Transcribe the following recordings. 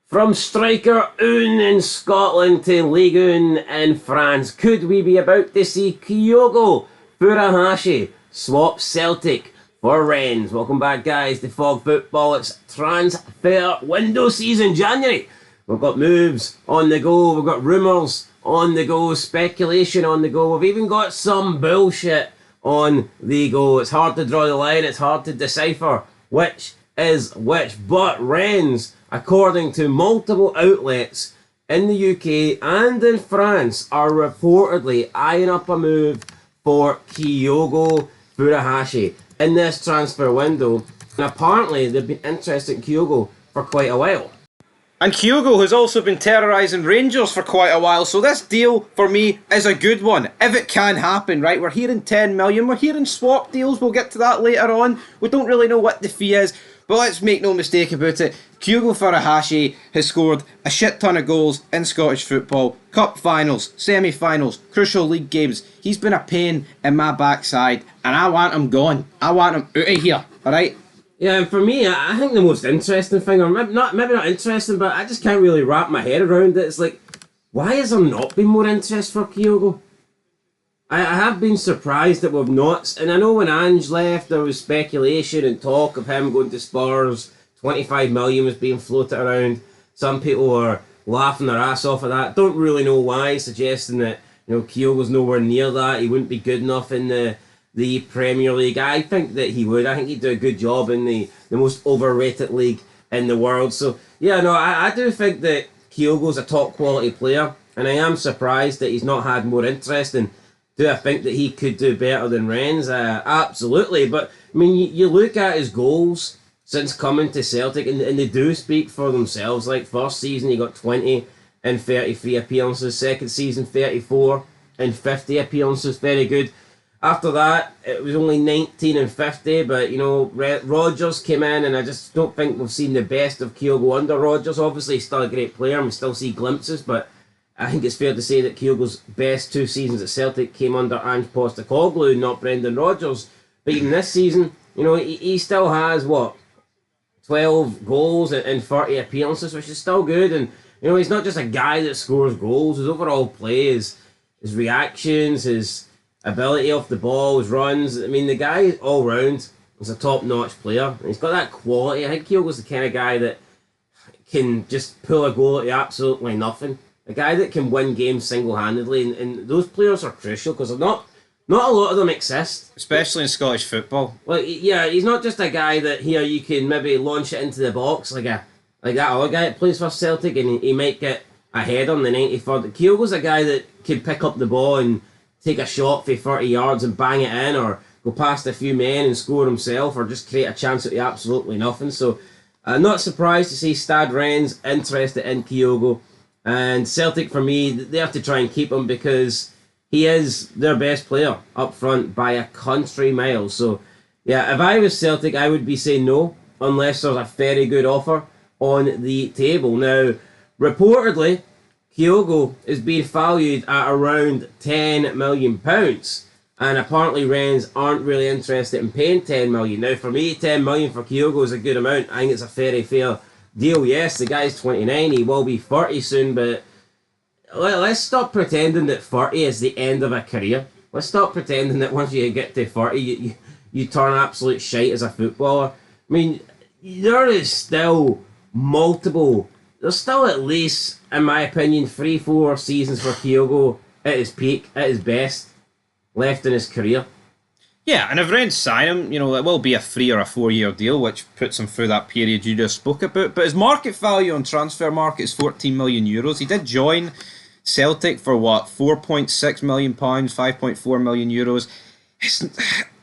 From striker Un in Scotland to Ligue 1 in France, could we be about to see Kyogo Furuhashi swap Celtic for Rennes? Welcome back, guys, to Fog Football. It's transfer window season, January. We've got moves on the go, we've got rumours on the go, speculation on the go, we've even got some bullshit on the go. It's hard to draw the line, it's hard to decipher which is which, but Rennes, according to multiple outlets in the UK and in France, are reportedly eyeing up a move for Kyogo Furuhashi in this transfer window. And apparently they've been interested in Kyogo for quite a while. And Kyogo has also been terrorising Rangers for quite a while, so this deal for me is a good one, if it can happen, right? We're hearing 10 million, we're hearing swap deals, we'll get to that later on. We don't really know what the fee is, but let's make no mistake about it. Kyogo Furuhashi has scored a shit ton of goals in Scottish football. Cup finals, semi-finals, crucial league games. He's been a pain in my backside, and I want him gone. I want him out of here, alright? Yeah, and for me, I think the most interesting thing, or maybe not interesting, but I just can't really wrap my head around it. It's like, why has there not been more interest for Kyogo? I have been surprised that we've not, and I know when Ange left, there was speculation and talk of him going to Spurs. 25 million was being floated around. Some people were laughing their ass off at that. Don't really know why, suggesting that Kyogo's nowhere near that. He wouldn't be good enough in the Premier League. I think that he would. I think he'd do a good job in the most overrated league in the world. So yeah, no, I do think that Kyogo's a top quality player, and I am surprised that he's not had more interest. And do I think that he could do better than Rennes? Absolutely. But I mean, you look at his goals since coming to Celtic, and they do speak for themselves. Like, first season he got 20 in 33 appearances, second season 34 in 50 appearances, very good. After that, it was only 19 and 50, but Rodgers came in, and I just don't think we've seen the best of Kyogo under Rodgers. Obviously, he's still a great player, and we still see glimpses, but I think it's fair to say that Kyogo's best 2 seasons at Celtic came under Ange Postecoglou, not Brendan Rodgers. But even this season, he still has, 12 goals in 30 appearances, which is still good. And he's not just a guy that scores goals. His overall play, his reactions, his ability off the ball, his runs. I mean, the guy all round is a top-notch player. And he's got that quality. I think Kyogo's the kind of guy that can just pull a goal at absolutely nothing. A guy that can win games single-handedly, and those players are crucial because not a lot of them exist. Especially in Scottish football. Well, yeah, he's not just a guy that here you can maybe launch it into the box like that other guy that plays for Celtic, and he might get a header on the 93rd. Kyogo's a guy that can pick up the ball and take a shot for 30 yards and bang it in, or go past a few men and score himself, or just create a chance at absolutely nothing. So, not surprised to see Stade Rennes interested in Kyogo. And Celtic, for me, they have to try and keep him because he is their best player up front by a country mile. So, yeah, if I was Celtic, I would be saying no, unless there's a very good offer on the table. Now, reportedly, Kyogo is being valued at around £10 million. And apparently Rennes aren't really interested in paying £10 million. Now, for me, £10 million for Kyogo is a good amount. I think it's a very fair deal. Yes, the guy's 29, he will be 30 soon, but let's stop pretending that 30 is the end of a career. Let's stop pretending that once you get to 30, you turn absolute shite as a footballer. I mean, there's still at least, in my opinion, 3-4 seasons for Kyogo at his peak, at his best, left in his career. Yeah, and if Rennes sign him, it will be a 3 or a 4 year deal, which puts him through that period you just spoke about. But his market value on transfer market is €14 million. He did join Celtic for £4.6 million, €5.4 million.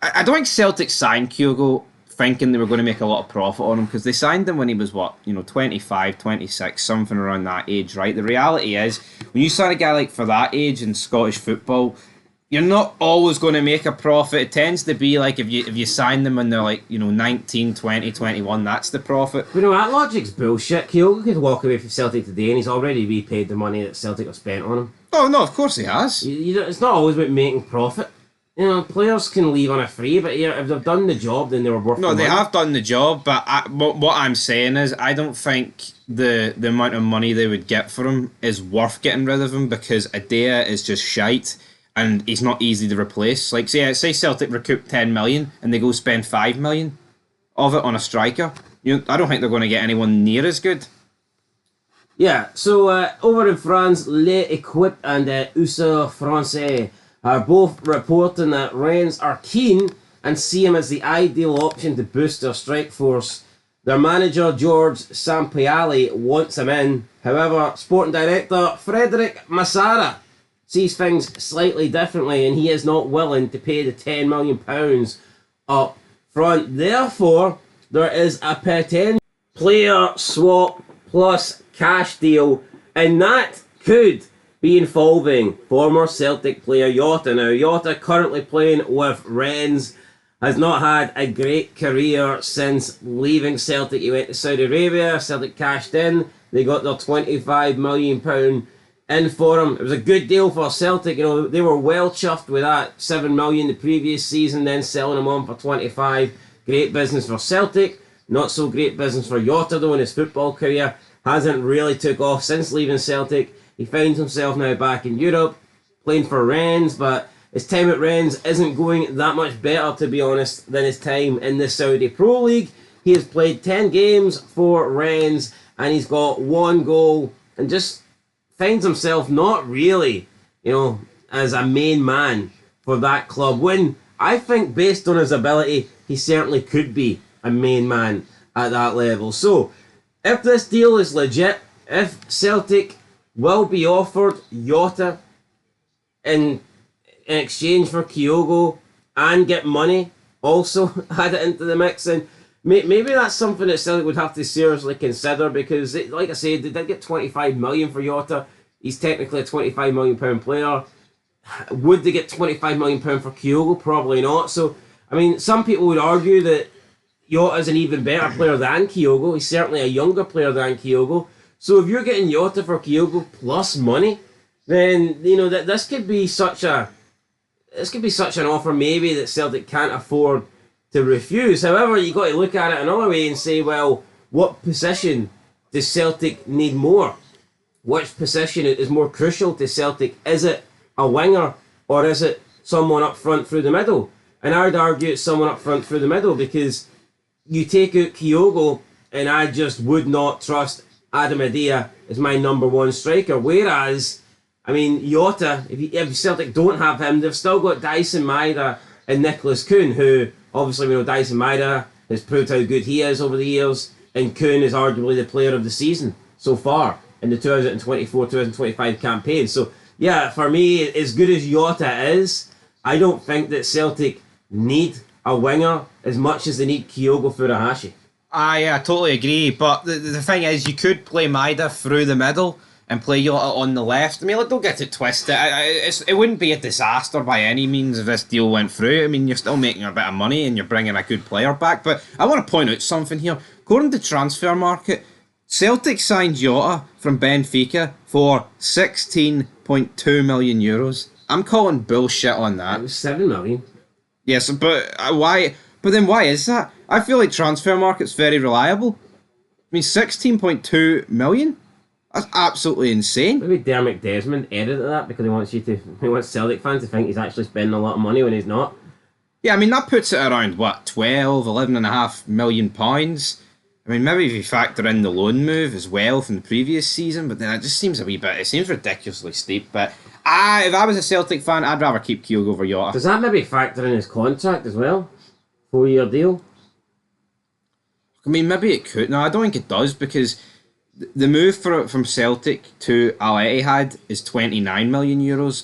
I don't think Celtic signed Kyogo thinking they were going to make a lot of profit on him, because they signed him when he was 25, 26, something around that age, right? The reality is, when you sign a guy like for that age in Scottish football, you're not always going to make a profit. It tends to be like if you sign them when they're 19, 20, 21, that's the profit. But that logic's bullshit. Kyogo could walk away from Celtic today and he's already repaid the money that Celtic have spent on him. Oh no, of course he has. It's not always about making profit. players can leave on a free, but yeah, if they've done the job, then they were worth No, the they money. have done the job, but what I'm saying is I don't think the amount of money they would get for him is worth getting rid of him because Adea is just shite and he's not easy to replace. Like say Celtic recoup 10 million and they go spend 5 million of it on a striker. I don't think they're going to get anyone near as good. Yeah, so over in France, L'Equipe and USA Francais are both reporting that Rennes are keen and see him as the ideal option to boost their strike force. Their manager, George Sampiali, wants him in. However, sporting director Frederic Massara sees things slightly differently and he is not willing to pay the £10 million up front. Therefore, there is a potential player swap plus cash deal, and that could be involving former Celtic player Jota. Now, Jota, currently playing with Rennes, has not had a great career since leaving Celtic. He went to Saudi Arabia, Celtic cashed in, they got their £25 million in for him. It was a good deal for Celtic. They were well chuffed with that $7 million the previous season, then selling him on for 25. Great business for Celtic. Not so great business for Jota though in his football career. Hasn't really took off since leaving Celtic. He finds himself now back in Europe, playing for Rennes, but his time at Rennes isn't going that much better, to be honest, than his time in the Saudi Pro League. He has played 10 games for Rennes, and he's got 1 goal, and just finds himself not really, as a main man for that club. When I think, based on his ability, he certainly could be a main man at that level. So, if this deal is legit, if Celtic will be offered Jota in exchange for Kyogo and get money also add it into the mix, and maybe that's something that Celtic would have to seriously consider because, like I said, they did get 25 million for Jota. He's technically a 25 million pound player. Would they get 25 million pound for Kyogo? Probably not. So, I mean, some people would argue that Jota is an even better player than Kyogo. He's certainly a younger player than Kyogo. So if you're getting Jota for Kyogo plus money, then that this could be such an offer maybe that Celtic can't afford to refuse. However, you got to look at it another way and say, well, what position does Celtic need more? Which position is more crucial to Celtic? Is it a winger or is it someone up front through the middle? And I would argue it's someone up front through the middle because you take out Kyogo and I just would not trust Adam Adea as my number one striker. Whereas, I mean, Jota, if Celtic don't have him, they've still got Dyson Maeda and Nicholas Kuhn, who obviously we know Dyson Maeda has proved how good he is over the years, and Kuhn is arguably the player of the season so far in the 2024-2025 campaign. So, yeah, for me, as good as Jota is, I don't think that Celtic need a winger as much as they need Kyogo Furuhashi. I totally agree, but the thing is, you could play Maeda through the middle and play Jota on the left. I mean, don't get it twisted. It wouldn't be a disaster by any means if this deal went through. I mean, you're still making a bit of money and you're bringing a good player back. But I want to point out something here. According to Transfer Market, Celtic signed Jota from Benfica for €16.2 million. I'm calling bullshit on that. It was 7 million. Yes, but why? But then why is that? I feel like Transfer Market's very reliable. I mean, 16.2 million? That's absolutely insane. Maybe Dermot Desmond edited that because he wants Celtic fans to think he's actually spending a lot of money when he's not. Yeah, I mean, that puts it around, 11.5 million pounds. I mean, maybe if you factor in the loan move as well from the previous season, but then it just seems it seems ridiculously steep. But if I was a Celtic fan, I'd rather keep Kyogo over Jota. Does that maybe factor in his contract as well? 4-year deal? I mean, maybe it could. No, I don't think it does because the move from Celtic to Al Ittihad is €29 million,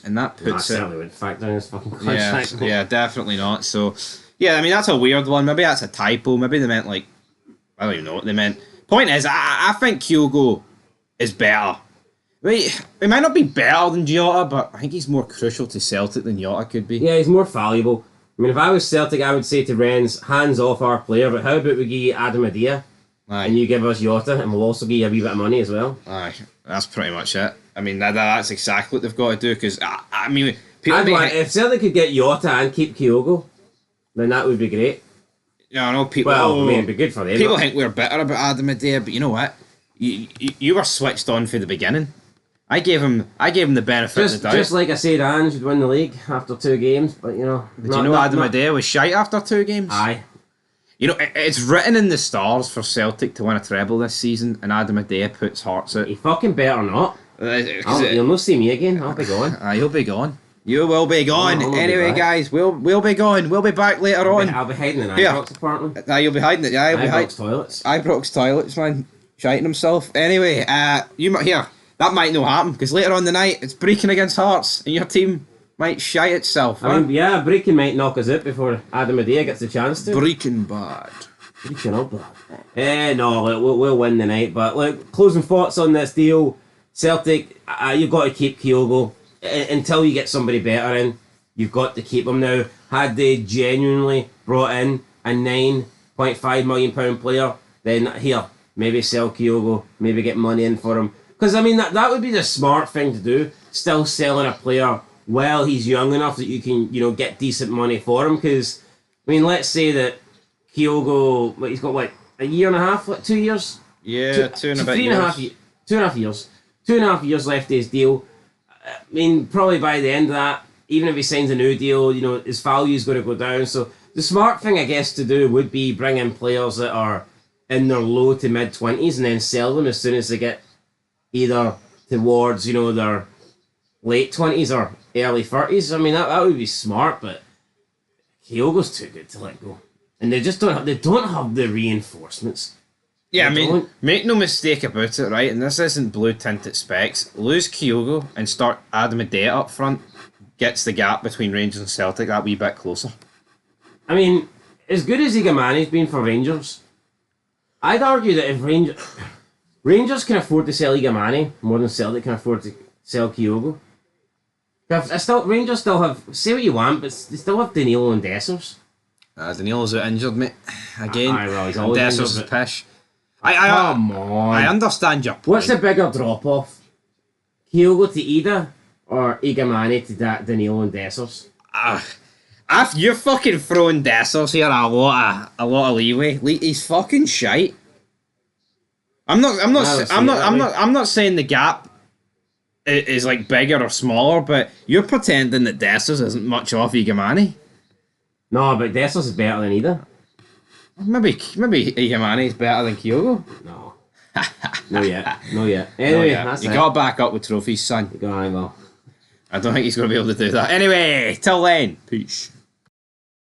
and that puts I certainly wouldn't factor in his fucking contract. Yeah, definitely not. So, yeah, I mean, that's a weird one. Maybe that's a typo. Maybe they meant, I don't even know what they meant. Point is, I think Kyogo is better. He might not be better than Jota, but I think he's more crucial to Celtic than Jota could be. Yeah, he's more valuable. I mean, if I was Celtic, I would say to Rennes, hands off our player, but how about we give you Adam Adea? Aye. And you give us Jota, and we'll also give you a wee bit of money as well. Aye, that's pretty much it. I mean, that's exactly what they've got to do, because, I mean, If Celtic could get Jota and keep Kyogo, then that would be great. Yeah, I know people. Well, I mean, it'd be good for them. People think we're bitter about Adam Adair, but you know what? You were switched on from the beginning. I gave him the benefit of the doubt. Just like I said, Ange would win the league after 2 games, but you know. Did you know Adam Adair was shite after 2 games? Aye. You know, it's written in the stars for Celtic to win a treble this season, and Adam Adair puts Hearts out. He fucking better not. You'll not see me again. I'll be gone. You'll be gone. You will be gone. Anyway, guys, we'll be gone. We'll be back later on. I'll be hiding in Ibrox apartment. You'll be hiding it. Yeah, you'll be hiding. Ibrox toilets. Ibrox toilets, man. Shiting himself. Anyway, you might hear that might not happen because later on the night it's Brecon against Hearts, and your team might shite itself. I mean, yeah, Brecon might knock us out before Adam Adair gets the chance to. Brecon bad. Brecon up bad. No, look, we'll win the night. But look, closing thoughts on this deal. Celtic, you've got to keep Kyogo until you get somebody better in. You've got to keep him now. Had they genuinely brought in a £9.5 million player, then here, maybe sell Kyogo, maybe get money in for him. Because I mean that would be the smart thing to do. Still selling a player while he's young enough that you can get decent money for him. Because I mean, let's say that Kyogo, he's got a year and a half, 2 years. Yeah, 2 and a bit years. 2.5 years. 2.5 years left of his deal. I mean, probably by the end of that, even if he signs a new deal, his value is going to go down. So the smart thing, I guess, to do would be bring in players that are in their low to mid 20s and then sell them as soon as they get either towards their late 20s or early 30s. I mean, that would be smart, but Kyogo's too good to let go, and they just don't have the reinforcements. Yeah, I mean, make no mistake about it, right? And this isn't blue tinted specs. Lose Kyogo and start Adam Adair up front gets the gap between Rangers and Celtic that wee bit closer. I mean, as good as Igamani's been for Rangers, I'd argue that if Rangers can afford to sell Igamani more than Celtic can afford to sell Kyogo. Rangers still have, say what you want, but they still have Danilo and Dessers. Danilo's out injured, mate. Again, he's always Dessers is pish. Come on. I understand your point. What's the bigger drop-off? Kyogo to Ida or Igamani to Danilo and Dessers? If you're fucking throwing Dessers here a lot of leeway. He's fucking shite. I'm not saying the gap is like bigger or smaller, but you're pretending that Dessers isn't much off Igamani. No, but Dessers is better than Ida. Maybe Igamani is better than Kyogo. No. No yet. Anyway, that's you got to back up with trophies, son. You got to, well. I don't think he's going to be able to do that. Anyway, till then, peace.